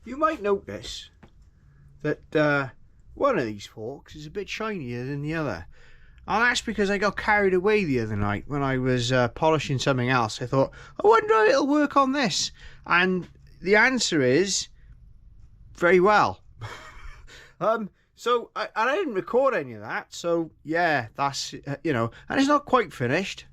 you might notice that one of these forks is a bit shinier than the other. And that's because I got carried away the other night when I was polishing something else. I thought, I wonder if it'll work on this. And the answer is, very well. So I didn't record any of that. So yeah, that's, you know, and it's not quite finished.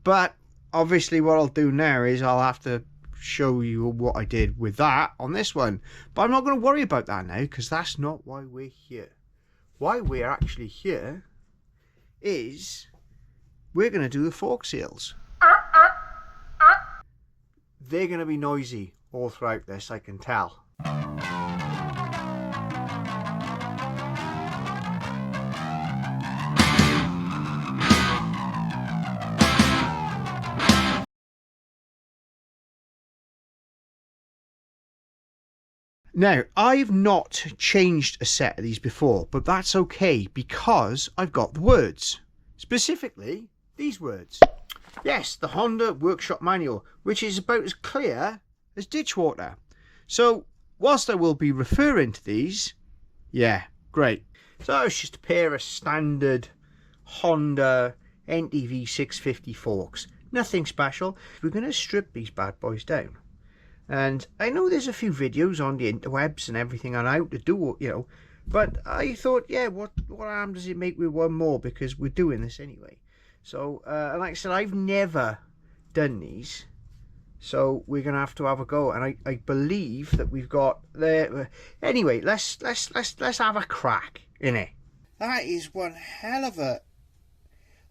But obviously what I'll do now is I'll have to show you what I did with that on this one. But I'm not going to worry about that now, because that's not why we're here. Why we're actually here is we're going to do the fork seals. They're going to be noisy all throughout this, I can tell. Now, I've not changed a set of these before, but that's okay because I've got the words. Specifically, these words. Yes, the Honda Workshop Manual, which is about as clear as ditch water. So, whilst I will be referring to these, yeah, great. So it's just a pair of standard Honda NTV650 forks. Nothing special. We're going to strip these bad boys down. And I know there's a few videos on the interwebs and everything on how to do, you know, but I thought, yeah, what harm does it make with one more, because we're doing this anyway. So, like I said, I've never done these, so we're gonna have a go. And I believe that we've got there. Anyway, let's have a crack in it. That is one hell of a.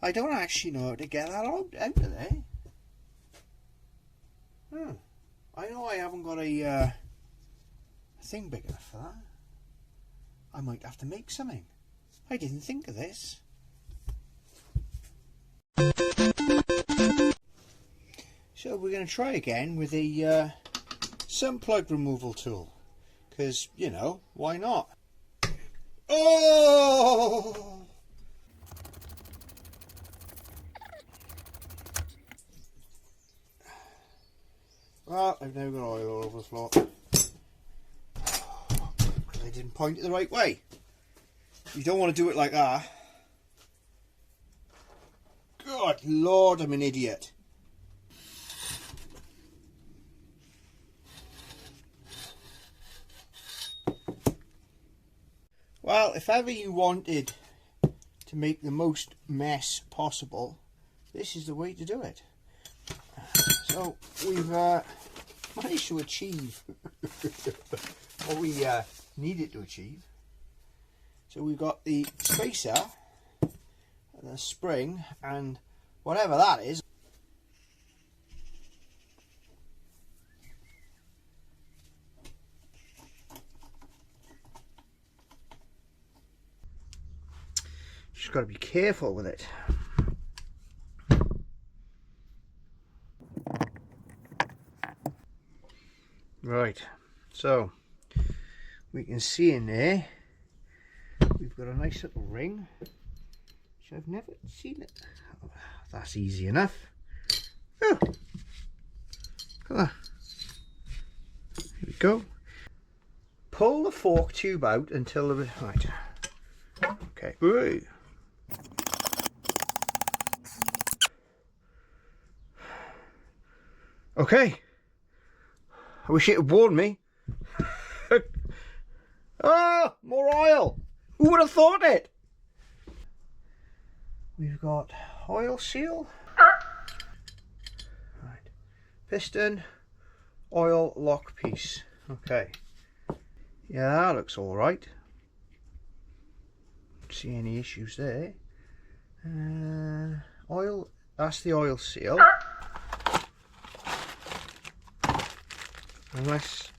I don't actually know how to get that out of there. Hmm. I know I haven't got a thing big enough for that. I might have to make something. I didn't think of this. So we're going to try again with a sun plug removal tool. Because, you know, why not? Oh! Well, I've now got oil all over the floor. Because I didn't point it the right way. You don't want to do it like that. God Lord, I'm an idiot. Well, if ever you wanted to make the most mess possible, this is the way to do it. So we've managed to achieve what we needed to achieve. So we've got the spacer, and the spring, and whatever that is. Just got to be careful with it. Right, so we can see in there we've got a nice little ring, which I've never seen it. Oh, that's easy enough. Oh, here we go. Pull the fork tube out until the right. Okay. Ooh. Okay. I wish it had warned me. Oh, more oil. Who would have thought it? We've got oil seal. Right. Piston, oil lock piece. Okay. Yeah, that looks all right. Don't see any issues there. Oil, that's the oil seal. Unless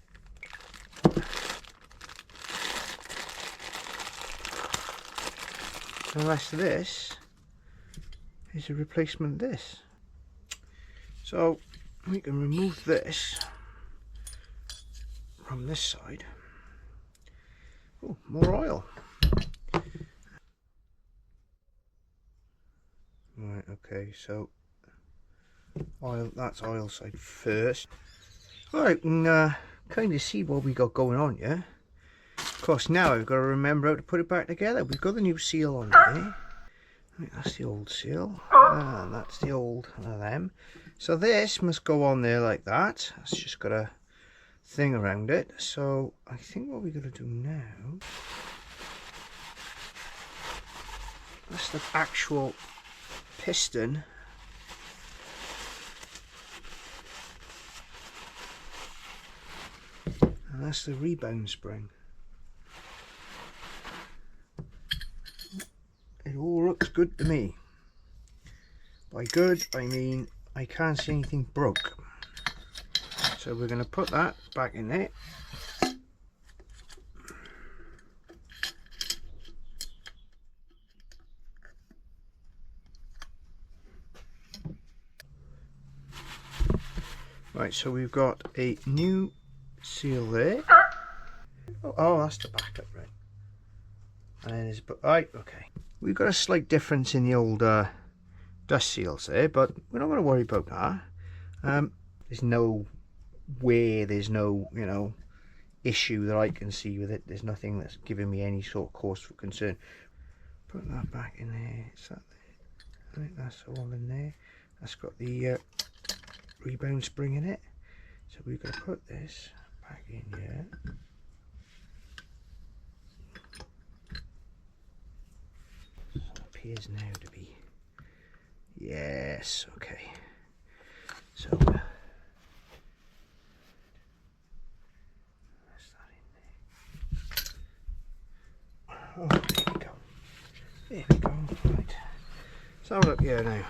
this is a replacement of this. So we can remove this from this side. Oh, more oil. Right, okay, so oil, that's oil side first. Alright, we can kind of see what we got going on here. Of course, now I've got to remember how to put it back together. We've got the new seal on there. Right, that's the old seal. And that's the old one of them. So this must go on there like that. It's just got a thing around it. So I think what we're going to do now, that's the actual piston. And that's the rebound spring. It all looks good to me. By good, I mean I can't see anything broke. So we're going to put that back in there. Right, so we've got a new seal there. Oh, that's the backup, right? And there's, right, okay. We've got a slight difference in the old dust seals there, but we're not going to worry about that. There's no way, there's no, you know, issue that I can see with it. There's nothing that's giving me any sort of cause for concern. Put that back in there. Is that there? Right, that's all in there. That's got the rebound spring in it. So we've got to put this back in here. Appears now to be, yes, okay. So that's that in there. Oh, there we go. There we go. Right. So look here now.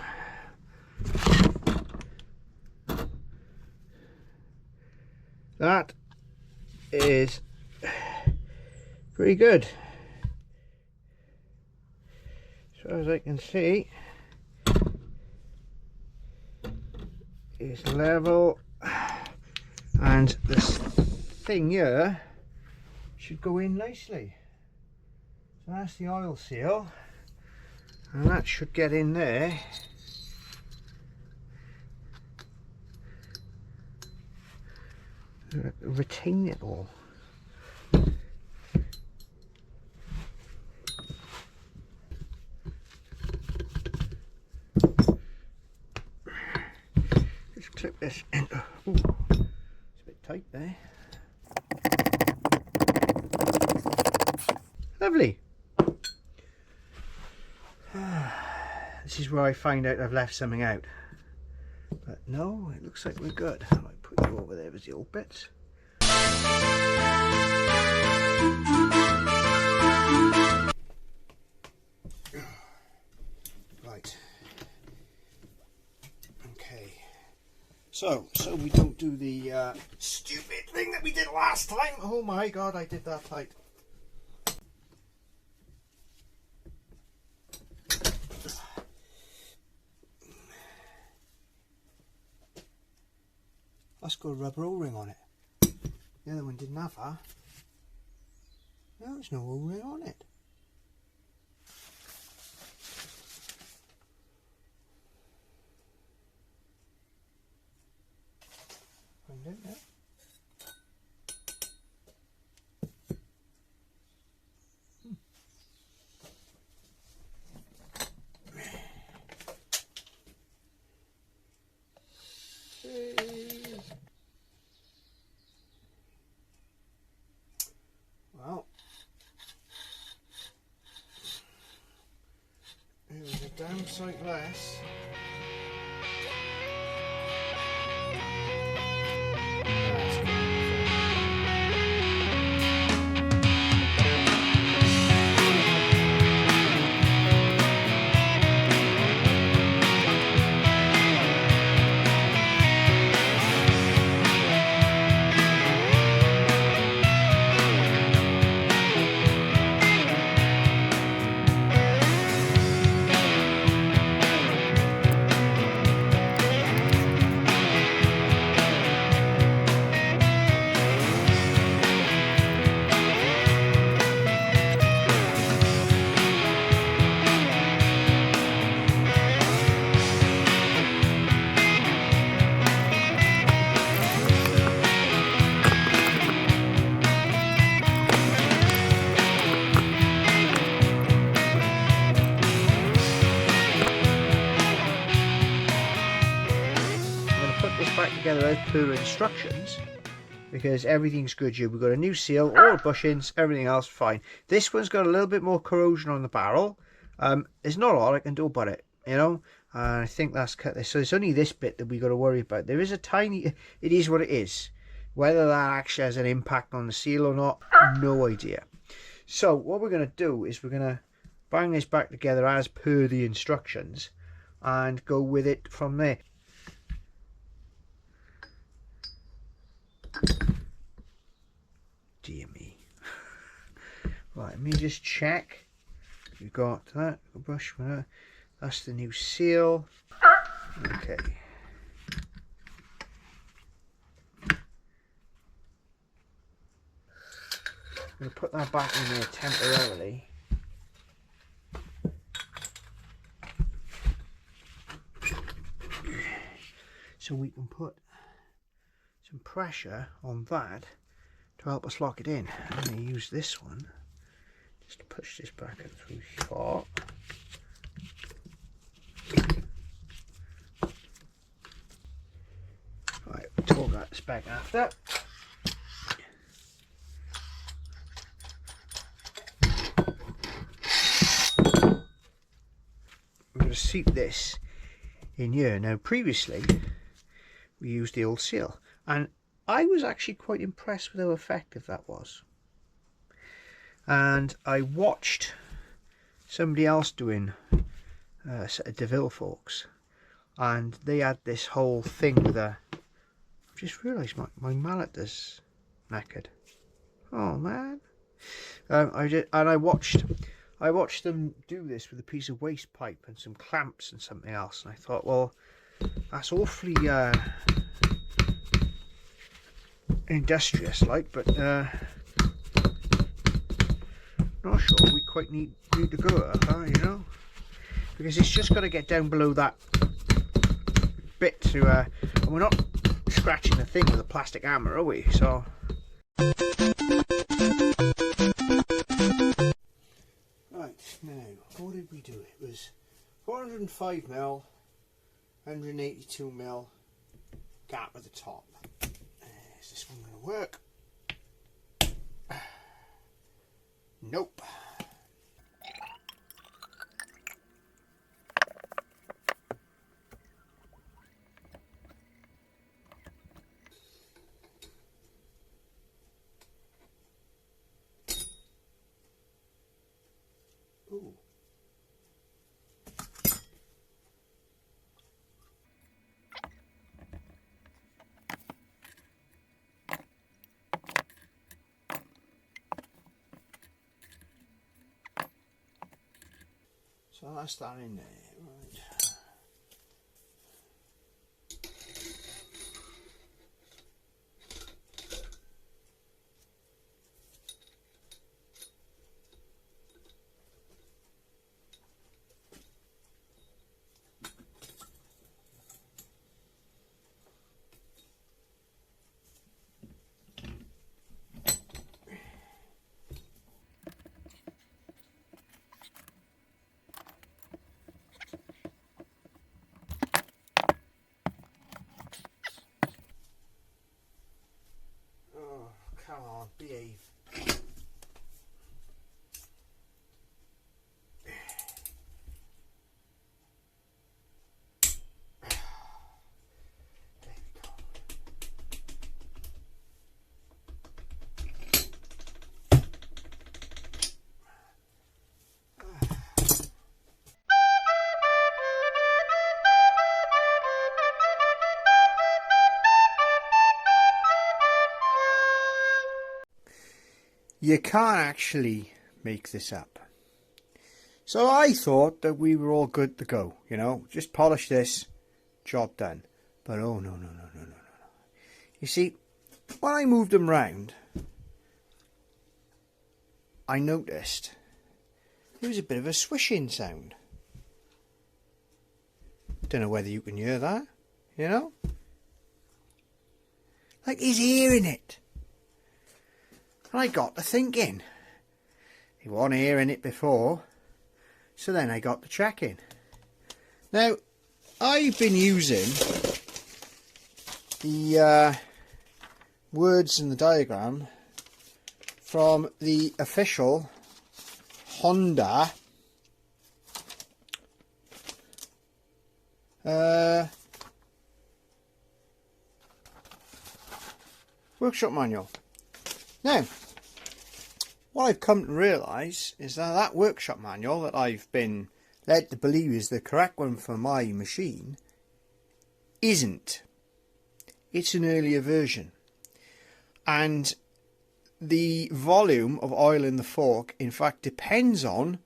That is pretty good. So as I can see, it's level, and this thing here should go in nicely. So that's the oil seal, and that should get in there. Retain it all. Just clip this into. Ooh, it's a bit tight there. Lovely. This is where I find out I've left something out. But no, it looks like we're good. I might put you over there with the old bits. Right. Okay. So we don't do the stupid thing that we did last time. Oh my god, I did that tight. That's got a rubber O-ring on it. The other one didn't have that. No, there's no O-ring on it. Find out now. Well, it was a damn sight less. together as per instructions, because everything's good here. We've got a new seal, all the bushings, everything else fine. This one's got a little bit more corrosion on the barrel. There's not a lot I can do about it, you know, and I think that's cut. So it's only this bit that we got to worry about. There is a tiny, it is what it is. Whether that actually has an impact on the seal or not, no idea. So what we're going to do is we're going to bang this back together as per the instructions and go with it from there. Dear me. Right, let me just check. We've got that brush. That's the new seal. Okay. I'm going to put that back in there temporarily. So we can put some pressure on that to help us lock it in. I'm going to use this one just to push this back and through short. Right, we'll talk that spec after. I'm going to seat this in here. Now previously we used the old seal, and I was actually quite impressed with how effective that was. And I watched somebody else doing a set of DeVille forks, and they had this whole thing with a... I've just realised my mallet is knackered. Oh man. I watched them do this with a piece of waste pipe and some clamps and something else, and I thought, well, that's awfully industrious like, but not sure we quite need to go at that, you know, because it's just got to get down below that bit to and we're not scratching the thing with a plastic hammer, are we? So right, now what did we do? It was 405mm, 182mm gap at the top. Is this one going to work? Nope. Ooh. So that's that in there, right. Come on, behave. You can't actually make this up. So I thought that we were all good to go, you know, just polish this, job done. But oh no. You see, when I moved them round, I noticed there was a bit of a swishing sound. Don't know whether you can hear that, you know? Like he's hearing it. And I got to thinking, he wasn't hearing it before, so then I got to checking. Now, I've been using the words in the diagram from the official Honda workshop manual. Now, what I've come to realise is that workshop manual that I've been led to believe is the correct one for my machine isn't. It's an earlier version, and the volume of oil in the fork in fact depends on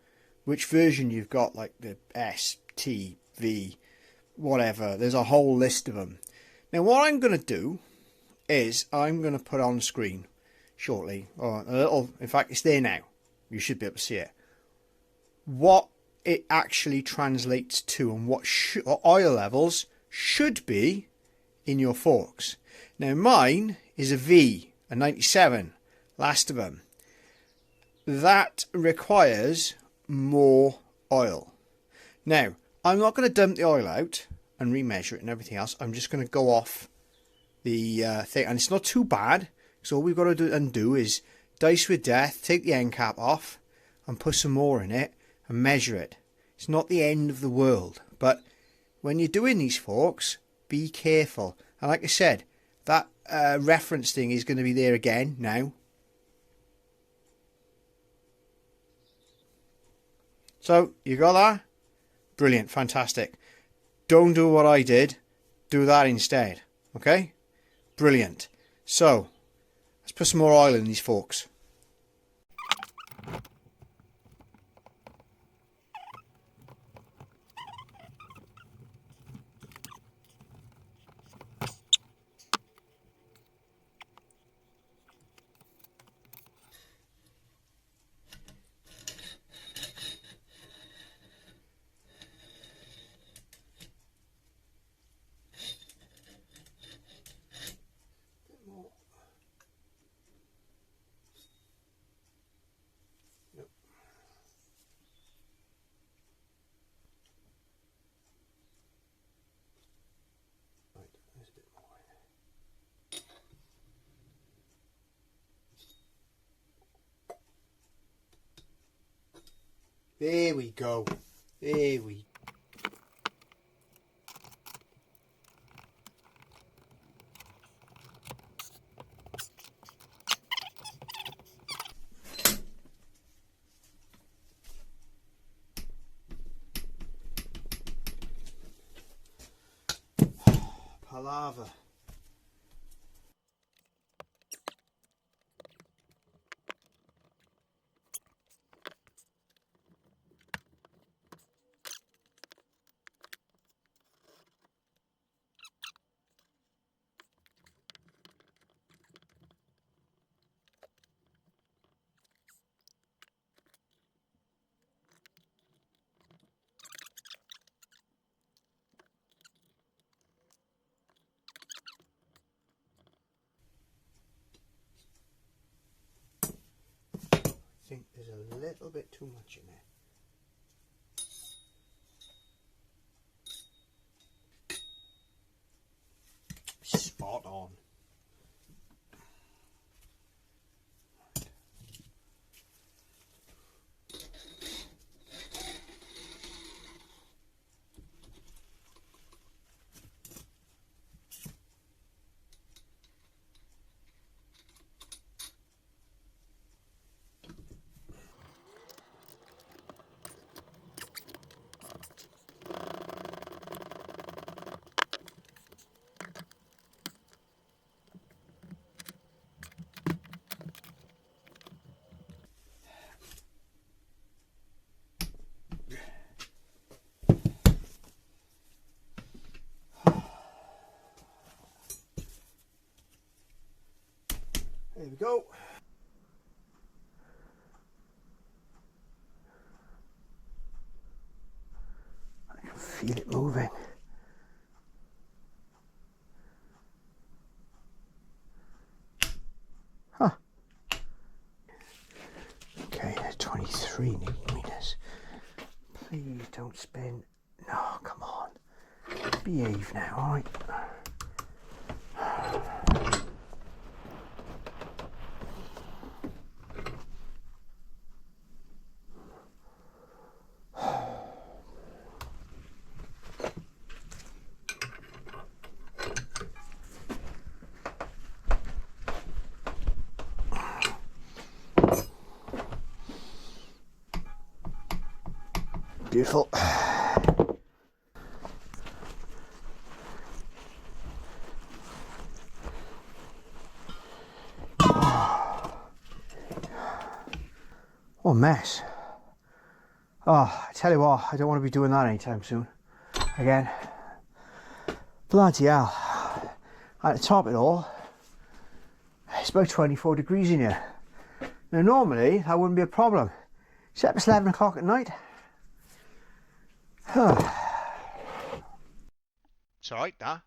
which version you've got, like the S, T, V, whatever. There's a whole list of them. Now what I'm going to do is I'm going to put on screen shortly, or a little, in fact it's there now, you should be able to see it, what it actually translates to and what oil levels should be in your forks. Now mine is a V, a 97, last of them. That requires more oil. Now I'm not going to dump the oil out and remeasure it and everything else. I'm just going to go off the thing, and it's not too bad. So all we've got to undo is dice with death, take the end cap off and put some more in it and measure it. It's not the end of the world, but when you're doing these forks, be careful. And like I said, that reference thing is going to be there again now. So you got that? Brilliant, fantastic. Don't do what I did, do that instead. Okay? Brilliant. So let's put some more oil in these forks. There we go. There we palaver. I think there's a little bit too much in there. Spot on. There we go. I can feel it moving. Huh. Okay, 23 Newton meters. Please don't spin. No, come on. Behave now, alright? Beautiful. What a mess. Oh, I tell you what, I don't want to be doing that anytime soon. Again. Bloody hell. And to top it all, it's about 24 degrees in here. Now normally that wouldn't be a problem, except it's 11 o'clock at night. It's alright that.